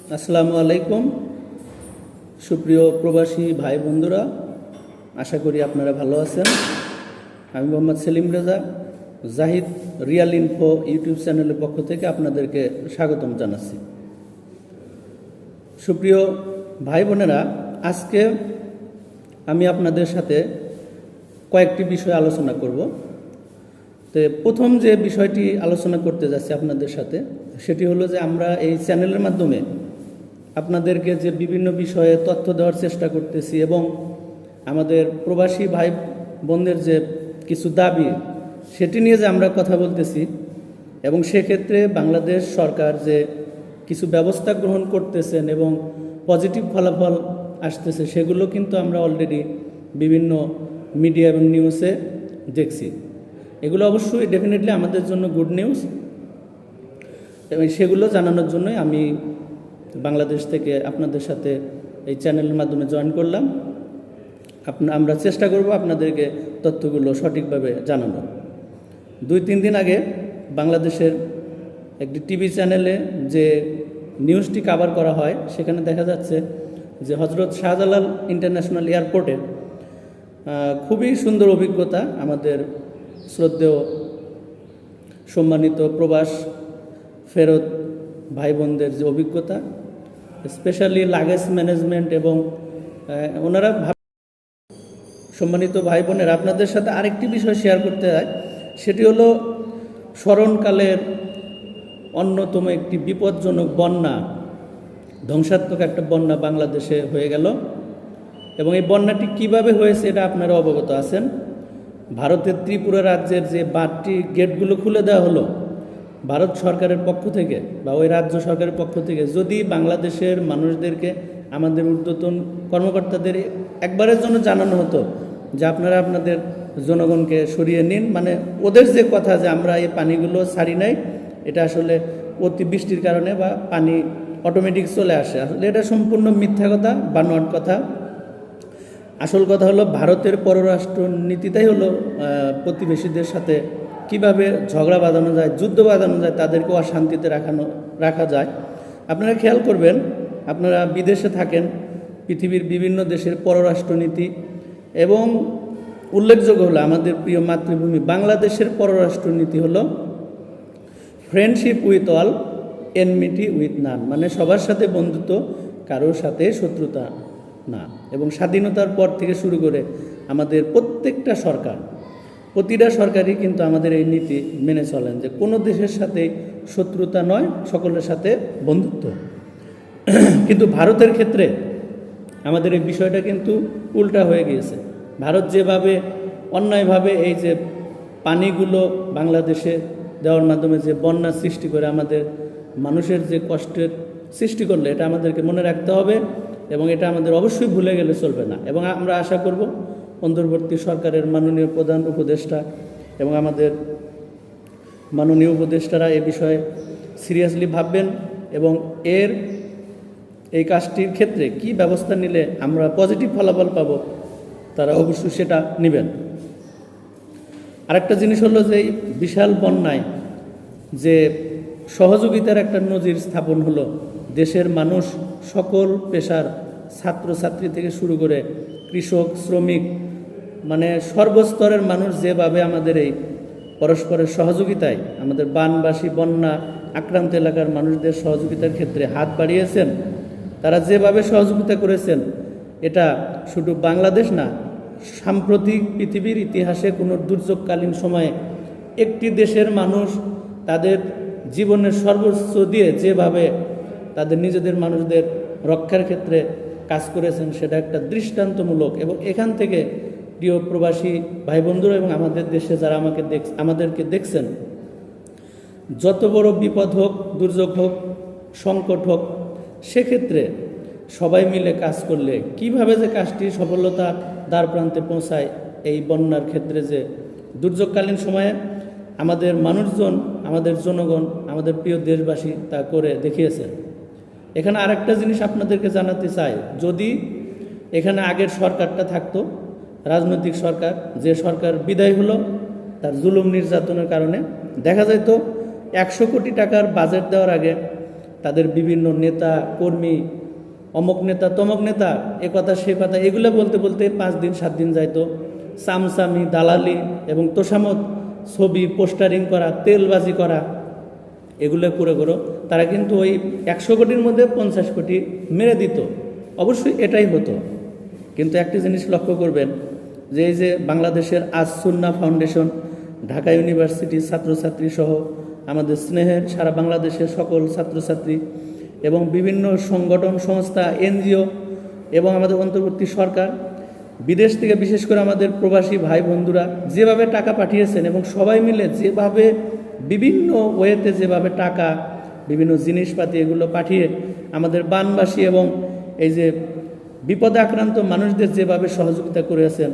আসসালামু আলাইকুম। সুপ্রিয় প্রবাসী ভাই বন্ধুরা, আশা করি আপনারা ভালো আছেন। আমি Mohammad Selim Reza, Zahid real info YouTube চ্যানেলের পক্ষ থেকে আপনাদেরকে স্বাগতম জানাচ্ছি। সুপ্রিয় ভাই বোনেরা, আজকে আমি আপনাদের সাথে কয়েকটি বিষয় আলোচনা করব। তো প্রথম যে বিষয়টি আলোচনা করতে যাচ্ছি আপনাদের সাথে, সেটি হলো যে আমরা এই চ্যানেলের মাধ্যমে আপনাদেরকে যে বিভিন্ন বিষয়ে তথ্য দেওয়ার চেষ্টা করতেছি এবং আমাদের প্রবাসী ভাই বোনদের যে কিছু দাবি সেটি নিয়ে যে আমরা কথা বলতেছি এবং সেক্ষেত্রে বাংলাদেশ সরকার যে কিছু ব্যবস্থা গ্রহণ করতেছেন এবং পজিটিভ ফলাফল আসতেছে, সেগুলো কিন্তু আমরা অলরেডি বিভিন্ন মিডিয়া এবং নিউজে দেখছি। এগুলো অবশ্যই ডেফিনেটলি আমাদের জন্য গুড নিউজ এবং সেগুলো জানানোর জন্যই আমি বাংলাদেশ থেকে আপনাদের সাথে এই চ্যানেলের মাধ্যমে জয়েন করলাম। আমরা চেষ্টা করব আপনাদেরকে তথ্যগুলো সঠিকভাবে জানানো। 2-3 দিন আগে বাংলাদেশের একটি টিভি চ্যানেলে যে নিউজটি কভার করা হয়, সেখানে দেখা যাচ্ছে যে হজরত শাহজালাল ইন্টারন্যাশনাল এয়ারপোর্টে খুবই সুন্দর অভিজ্ঞতা আমাদের শ্রদ্ধেয় সম্মানিত প্রবাস ফেরত ভাই বোনদের যে অভিজ্ঞতা, স্পেশালি লাগেজ ম্যানেজমেন্ট এবং ওনারা সম্মানিত ভাই বোনের আপনাদের সাথে আরেকটি বিষয় শেয়ার করতে হয়, সেটি হলো স্মরণকালের অন্যতম একটি বিপজ্জনক বন্যা, ধ্বংসাত্মক একটা বন্যা বাংলাদেশে হয়ে গেল। এবং এই বন্যাটি কিভাবে হয়েছে এটা আপনারা অবগত আছেন। ভারতের ত্রিপুরা রাজ্যের যে বাঁধটি গেটগুলো খুলে দেওয়া হলো ভারত সরকারের পক্ষ থেকে বা ওই রাজ্য সরকারের পক্ষ থেকে, যদি বাংলাদেশের মানুষদেরকে, আমাদের ঊর্ধ্বতন কর্মকর্তাদের একবারের জন্য জানানো হতো যে আপনারা আপনাদের জনগণকে সরিয়ে নিন, মানে ওদের যে কথা যে আমরা এই পানিগুলো ছাড়ি নাই, এটা আসলে অতিবৃষ্টির কারণে বা পানি অটোমেটিক চলে আসে, আসলে এটা সম্পূর্ণ মিথ্যা কথা, বানোয়াট কথা। আসল কথা হলো ভারতের পররাষ্ট্র নীতিটাই হলো প্রতিবেশীদের সাথে কিভাবে ঝগড়া বাঁধানো যায়, যুদ্ধ বাঁধানো যায়, তাদেরকে অশান্তিতে রাখা যায়। আপনারা খেয়াল করবেন, আপনারা বিদেশে থাকেন, পৃথিবীর বিভিন্ন দেশের পররাষ্ট্রনীতি এবং উল্লেখযোগ্য হলো আমাদের প্রিয় মাতৃভূমি বাংলাদেশের পররাষ্ট্রনীতি হলো friendship with all, enmity with none, মানে সবার সাথে বন্ধুত্ব, কারোর সাথে শত্রুতা না। এবং স্বাধীনতার পর থেকে শুরু করে আমাদের প্রত্যেকটা সরকার, প্রতিটা সরকারই কিন্তু আমাদের এই নীতি মেনে চলেন যে কোনো দেশের সাথে শত্রুতা নয়, সকলের সাথে বন্ধুত্ব। কিন্তু ভারতের ক্ষেত্রে আমাদের এই বিষয়টা কিন্তু উল্টা হয়ে গিয়েছে। ভারত যেভাবে অন্যায়ভাবে এই যে পানিগুলো বাংলাদেশে দেওয়ার মাধ্যমে যে বন্যা সৃষ্টি করে আমাদের মানুষের যে কষ্টের সৃষ্টি করলে, এটা আমাদেরকে মনে রাখতে হবে এবং এটা আমাদের অবশ্যই ভুলে গেলে চলবে না। এবং আমরা আশা করব অন্তর্বর্তী সরকারের মাননীয় প্রধান উপদেষ্টা এবং আমাদের মাননীয় উপদেষ্টারা এ বিষয়ে সিরিয়াসলি ভাববেন এবং এই কাজটির ক্ষেত্রে কি ব্যবস্থা নিলে আমরা পজিটিভ ফলাফল পাব, তারা অবশ্যই সেটা নেবেন। আরেকটা জিনিস হলো যে বিশাল বন্যায় যে সহযোগিতার একটা নজির স্থাপন হলো, দেশের মানুষ সকল পেশার ছাত্রছাত্রী থেকে শুরু করে কৃষক, শ্রমিক, মানে সর্বস্তরের মানুষ যেভাবে আমাদের এই পরস্পরের সহযোগিতায়, আমাদের বানবাসী বন্যা আক্রান্ত এলাকার মানুষদের সহযোগিতার ক্ষেত্রে হাত বাড়িয়েছেন, তারা যেভাবে সহযোগিতা করেছেন, এটা শুধু বাংলাদেশ না, সাম্প্রতিক পৃথিবীর ইতিহাসে কোনো দুর্যোগকালীন সময়ে একটি দেশের মানুষ তাদের জীবনের সর্বোচ্চ দিয়ে যেভাবে তাদের নিজেদের মানুষদের রক্ষার ক্ষেত্রে কাজ করেছেন, সেটা একটা দৃষ্টান্তমূলক। এবং এখান থেকে প্রিয় প্রবাসী ভাই বন্ধুরা এবং আমাদের দেশে যারা আমাদেরকে দেখছেন, যত বড় বিপদ হোক, দুর্যোগ হোক, সংকট হোক, সেক্ষেত্রে সবাই মিলে কাজ করলে কিভাবে যে কাজটি সফলতা দ্বার প্রান্তে পৌঁছায়, এই বন্যার ক্ষেত্রে যে দুর্যোগকালীন সময়ে আমাদের মানুষজন, আমাদের জনগণ, আমাদের প্রিয় দেশবাসী তা করে দেখিয়েছেন। এখানে আরেকটা জিনিস আপনাদেরকে জানাতে চাই, যদি এখানে আগের সরকারটা থাকতো, রাজনৈতিক সরকার, যে সরকার বিদায় হলো তার জুলুম নির্যাতনের কারণে, দেখা যেত 100 কোটি টাকার বাজেট দেওয়ার আগে তাদের বিভিন্ন নেতা কর্মী, অমুক নেতা তমক নেতা, এ কথা সে কথা, এগুলো বলতে বলতে 5 দিন 7 দিন যাইতো। সামসামি, দালালি এবং তোষামত, ছবি পোস্টারিং করা, তেলবাজি করা, এগুলো করে তারা কিন্তু ওই 100 কোটির মধ্যে 50 কোটি মেরে দিত। অবশ্যই এটাই হতো, কিন্তু একটি জিনিস লক্ষ্য করবেন যে এই যে বাংলাদেশের আজ সুন্নাহ ফাউন্ডেশন, ঢাকা ইউনিভার্সিটির ছাত্রছাত্রী সহ আমাদের স্নেহের সারা বাংলাদেশের সকল ছাত্রছাত্রী এবং বিভিন্ন সংগঠন সংস্থা, এনজিও এবং আমাদের অন্তর্বর্তী সরকার, বিদেশ থেকে বিশেষ করে আমাদের প্রবাসী ভাই বন্ধুরা যেভাবে টাকা পাঠিয়েছেন এবং সবাই মিলে যেভাবে বিভিন্ন ওয়েতে যেভাবে টাকা, বিভিন্ন জিনিসপাতি এগুলো পাঠিয়ে আমাদের বানবাসী এবং এই যে বিপদে আক্রান্ত মানুষদের যেভাবে সহযোগিতা করেছেন,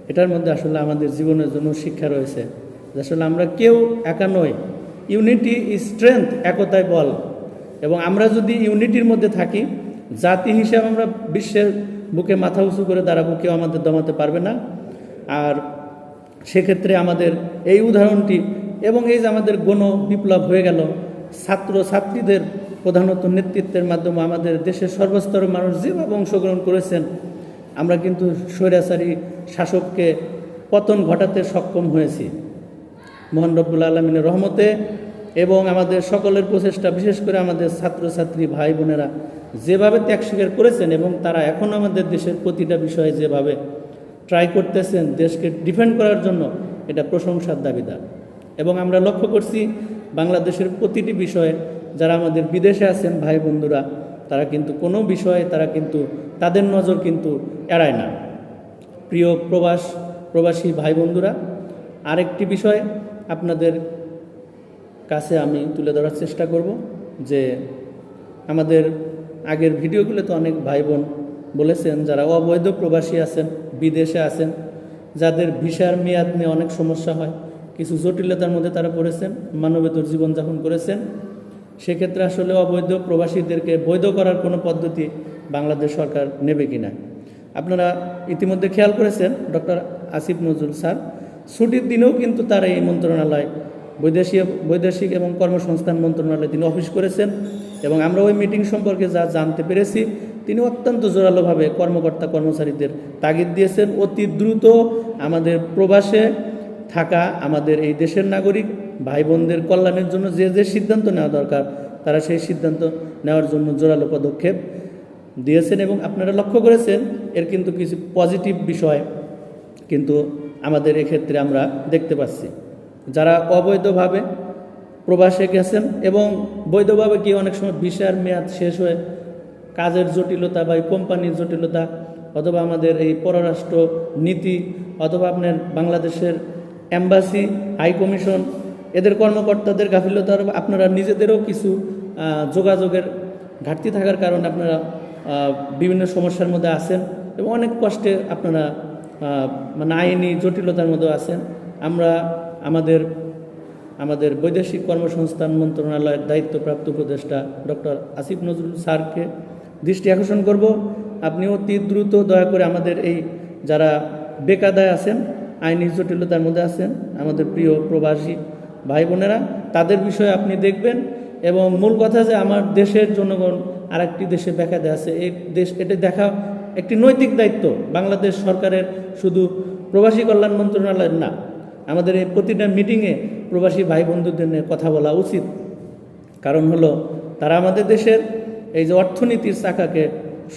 এটার মধ্যে আসলে আমাদের জীবনের জন্য শিক্ষা রয়েছে যে আসলে আমরা কেউ একা নই। ইউনিটি ইজ স্ট্রেংথ, একতায় বল। এবং আমরা যদি ইউনিটির মধ্যে থাকি, জাতি হিসাবে আমরা বিশ্বের বুকে মাথা উঁচু করে দাঁড়াবো, কেউ আমাদের দমাতে পারবে না। আর সেক্ষেত্রে আমাদের এই উদাহরণটি এবং এই যে আমাদের গণ বিপ্লব হয়ে গেল, ছাত্র ছাত্রীদের প্রধানত নেতৃত্বের মাধ্যমে আমাদের দেশের সর্বস্তরের মানুষ যেভাবে অংশগ্রহণ করেছেন, আমরা কিন্তু স্বৈরাচারী শাসককে পতন ঘটাতে সক্ষম হয়েছি মহান রব্বুল আলামিনের রহমতে এবং আমাদের সকলের প্রচেষ্টা। বিশেষ করে আমাদের ছাত্রছাত্রী ভাই বোনেরা যেভাবে ত্যাগ স্বীকার করেছেন এবং তারা এখন আমাদের দেশের প্রতিটা বিষয়ে যেভাবে ট্রাই করতেছেন দেশকে ডিফেন্ড করার জন্য, এটা প্রশংসার দাবিদার। এবং আমরা লক্ষ্য করছি বাংলাদেশের প্রতিটি বিষয়ে যারা আমাদের বিদেশে আছেন ভাই বন্ধুরা, তারা কিন্তু কোনো বিষয়ে তারা কিন্তু তাদের নজর কিন্তু এড়ায় না। প্রিয় প্রবাসী ভাই বন্ধুরা, আরেকটি বিষয় আপনাদের কাছে আমি তুলে ধরার চেষ্টা করব যে আমাদের আগের ভিডিওগুলোতে অনেক ভাই বোন বলেছেন যারা অবৈধ প্রবাসী আছেন, বিদেশে আছেন, যাদের ভিসার মেয়াদ নিয়ে অনেক সমস্যা হয়, কিছু জটিলতার মধ্যে তারা পড়েছেন, মানবেতর জীবনযাপন করেছেন। সেক্ষেত্রে আসলে অবৈধ প্রবাসীদেরকে বৈধ করার কোনো পদ্ধতি বাংলাদেশ সরকার নেবে কিনা। আপনারা ইতিমধ্যে খেয়াল করেছেন ডক্টর আসিফ নজরুল স্যার ছুটির দিনেও কিন্তু তার এই মন্ত্রণালয় বৈদেশিক এবং কর্মসংস্থান মন্ত্রণালয়ে তিনি অফিস করেছেন এবং আমরা ওই মিটিং সম্পর্কে যা জানতে পেরেছি, তিনি অত্যন্ত জোরালোভাবে কর্মকর্তা কর্মচারীদের তাগিদ দিয়েছেন অতি দ্রুত আমাদের প্রবাসে থাকা আমাদের এই দেশের নাগরিক ভাই বোনদের কল্যাণের জন্য যে যে সিদ্ধান্ত নেওয়া দরকার তারা সেই সিদ্ধান্ত নেওয়ার জন্য জোরালো পদক্ষেপ দিয়েছেন। এবং আপনারা লক্ষ্য করেছেন এর কিন্তু কিছু পজিটিভ বিষয় কিন্তু আমাদের এক্ষেত্রে আমরা দেখতে পাচ্ছি। যারা অবৈধভাবে প্রবাসে গেছেন এবং বৈধভাবে কি অনেক সময় ভিসার মেয়াদ শেষ হয়ে কাজের জটিলতা বা কোম্পানির জটিলতা অথবা আমাদের এই পররাষ্ট্র নীতি অথবা আপনার বাংলাদেশের এম্বাসি, হাই কমিশন, এদের কর্মকর্তাদের গাফিলতার আপনারা নিজেদেরও কিছু যোগাযোগের ঘাটতি থাকার কারণে আপনারা বিভিন্ন সমস্যার মধ্যে আছেন এবং অনেক কষ্টে আপনারা মানে আইনি জটিলতার মধ্যে আছেন। আমরা আমাদের বৈদেশিক কর্মসংস্থান মন্ত্রণালয়ের দায়িত্বপ্রাপ্ত উপদেষ্টা ডক্টর আসিফ নজরুল স্যারকে দৃষ্টি আকর্ষণ করব, আপনি অতি দ্রুত দয়া করে আমাদের এই যারা বেকায়দায় আছেন, আইনি জটিলতার মধ্যে আছেন, আমাদের প্রিয় প্রবাসী ভাই বোনেরা, তাদের বিষয়ে আপনি দেখবেন। এবং মূল কথা যে আমার দেশের জনগণ আরেকটি দেশে বেকায়দায় আছে, এই দেশ এটা দেখা একটি নৈতিক দায়িত্ব বাংলাদেশ সরকারের, শুধু প্রবাসী কল্যাণ মন্ত্রণালয়ের না। আমাদের এই প্রতিটা মিটিংয়ে প্রবাসী ভাই বন্ধুদের নিয়ে কথা বলা উচিত, কারণ হলো তারা আমাদের দেশের এই যে অর্থনীতির চাকাকে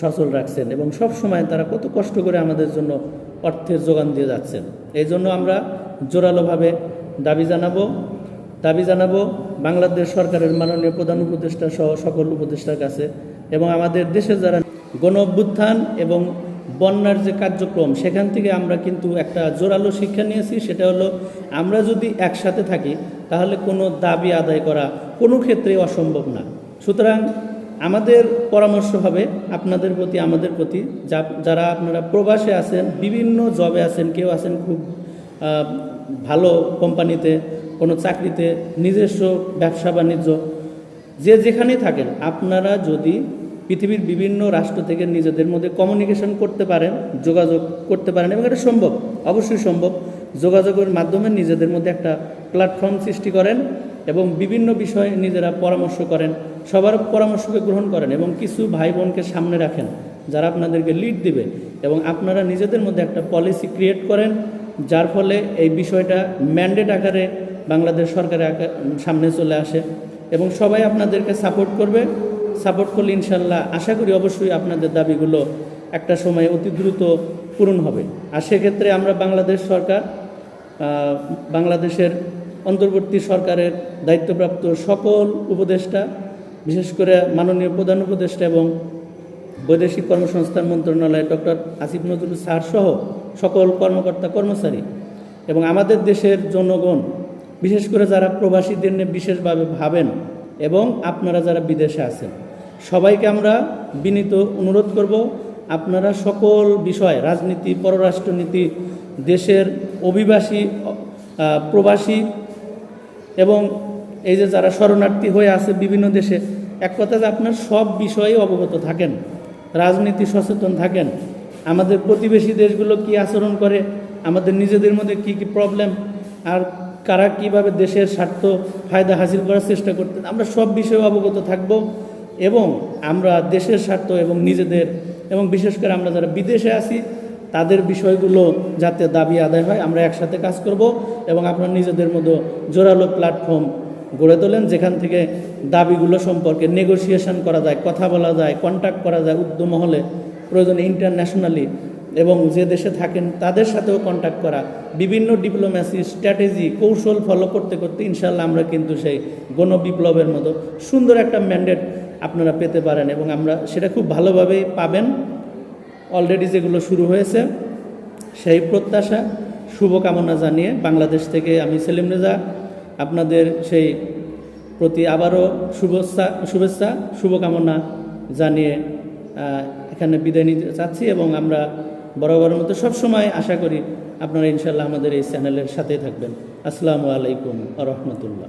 সচল রাখছেন এবং সব সময় তারা কত কষ্ট করে আমাদের জন্য অর্থের যোগান দিয়ে যাচ্ছেন। এই জন্য আমরা জোরালোভাবে দাবি জানাবো বাংলাদেশ সরকারের মাননীয় প্রধান উপদেষ্টা সহ সকল উপদেষ্টার কাছে এবং আমাদের দেশের যারা গণ অভ্যুত্থান এবং বন্যার যে কার্যক্রম, সেখান থেকে আমরা কিন্তু একটা জোরালো শিক্ষা নিয়েছি, সেটা হলো আমরা যদি একসাথে থাকি তাহলে কোনো দাবি আদায় করা কোনো ক্ষেত্রেই অসম্ভব না। সুতরাং আমাদের পরামর্শ হবে আপনাদের প্রতি, আমাদের প্রতি, যারা আপনারা প্রবাসে আছেন, বিভিন্ন জবে আছেন, কেউ আছেন খুব ভালো কোম্পানিতে, কোনো চাকরিতে, নিজস্ব ব্যবসা বাণিজ্য, যে যেখানেই থাকেন, আপনারা যদি পৃথিবীর বিভিন্ন রাষ্ট্র থেকে নিজেদের মধ্যে কমিউনিকেশন করতে পারেন, যোগাযোগ করতে পারেন, এবং এটা সম্ভব, অবশ্যই সম্ভব, যোগাযোগের মাধ্যমে নিজেদের মধ্যে একটা প্ল্যাটফর্ম সৃষ্টি করেন এবং বিভিন্ন বিষয়ে নিজেরা পরামর্শ করেন, সবার পরামর্শকে গ্রহণ করেন এবং কিছু ভাই বোনকে সামনে রাখেন যারা আপনাদেরকে লিড দিবে, এবং আপনারা নিজেদের মধ্যে একটা পলিসি ক্রিয়েট করেন যার ফলে এই বিষয়টা ম্যান্ডেট আকারে বাংলাদেশ সরকারের সামনে চলে আসে এবং সবাই আপনাদেরকে সাপোর্ট করবে। সাপোর্ট করলে ইনশাল্লাহ আশা করি অবশ্যই আপনাদের দাবিগুলো একটা সময় অতি দ্রুত পূরণ হবে। আর সেক্ষেত্রে আমরা বাংলাদেশ সরকার, বাংলাদেশের অন্তর্বর্তী সরকারের দায়িত্বপ্রাপ্ত সকল উপদেষ্টা, বিশেষ করে মাননীয় প্রধান উপদেষ্টা এবং বৈদেশিক কর্মসংস্থান মন্ত্রণালয়ের ডক্টর আসিফ নজরুল স্যার সহ সকল কর্মকর্তা কর্মচারী এবং আমাদের দেশের জনগণ, বিশেষ করে যারা প্রবাসীদের নিয়ে বিশেষভাবে ভাবেন এবং আপনারা যারা বিদেশে আছেন, সবাইকে আমরা বিনীত অনুরোধ করব, আপনারা সকল বিষয়, রাজনীতি, পররাষ্ট্রনীতি, দেশের অভিবাসী, প্রবাসী এবং এই যে যারা শরণার্থী হয়ে আছে বিভিন্ন দেশে, এক কথা যে আপনার সব বিষয়ে অবগত থাকেন, রাজনীতি সচেতন থাকেন, আমাদের প্রতিবেশী দেশগুলো কি আচরণ করে, আমাদের নিজেদের মধ্যে কি কি প্রবলেম, আর কারা কিভাবে দেশের স্বার্থ ফায়দা হাসিল করার চেষ্টা করতেন, আমরা সব বিষয়ে অবগত থাকব এবং আমরা দেশের স্বার্থ এবং নিজেদের এবং বিশেষ করে আমরা যারা বিদেশে আছি তাদের বিষয়গুলো যাতে দাবি আদায় হয়, আমরা একসাথে কাজ করব এবং আপনারা নিজেদের মধ্যে জোরালো প্ল্যাটফর্ম গড়ে তোলেন যেখান থেকে দাবিগুলো সম্পর্কে নেগোসিয়েশন করা যায়, কথা বলা যায়, কন্ট্যাক্ট করা যায় উদ্যম হলে, প্রয়োজনে ইন্টারন্যাশনালি, এবং যে দেশে থাকেন তাদের সাথেও কন্ট্যাক্ট করা, বিভিন্ন ডিপ্লোম্যাসি স্ট্র্যাটেজি কৌশল ফলো করতে করতে ইনশাল্লাহ আমরা কিন্তু সেই গণবিপ্লবের মতো সুন্দর একটা ম্যান্ডেট আপনারা পেতে পারেন এবং আমরা সেটা খুব ভালোভাবেই পাবেন। অলরেডি যেগুলো শুরু হয়েছে সেই প্রত্যাশা, শুভকামনা জানিয়ে বাংলাদেশ থেকে আমি সেলিম রেজা আপনাদের সেই প্রতি আবারও শুভেচ্ছা শুভকামনা জানিয়ে এখানে বিদায় নিতে চাচ্ছি এবং আমরা বরাবরের মতো সবসময় আশা করি আপনারা ইনশাল্লাহ আমাদের এই চ্যানেলের সাথেই থাকবেন। আসসালামু আলাইকুম ওয়া রাহমাতুল্লাহ।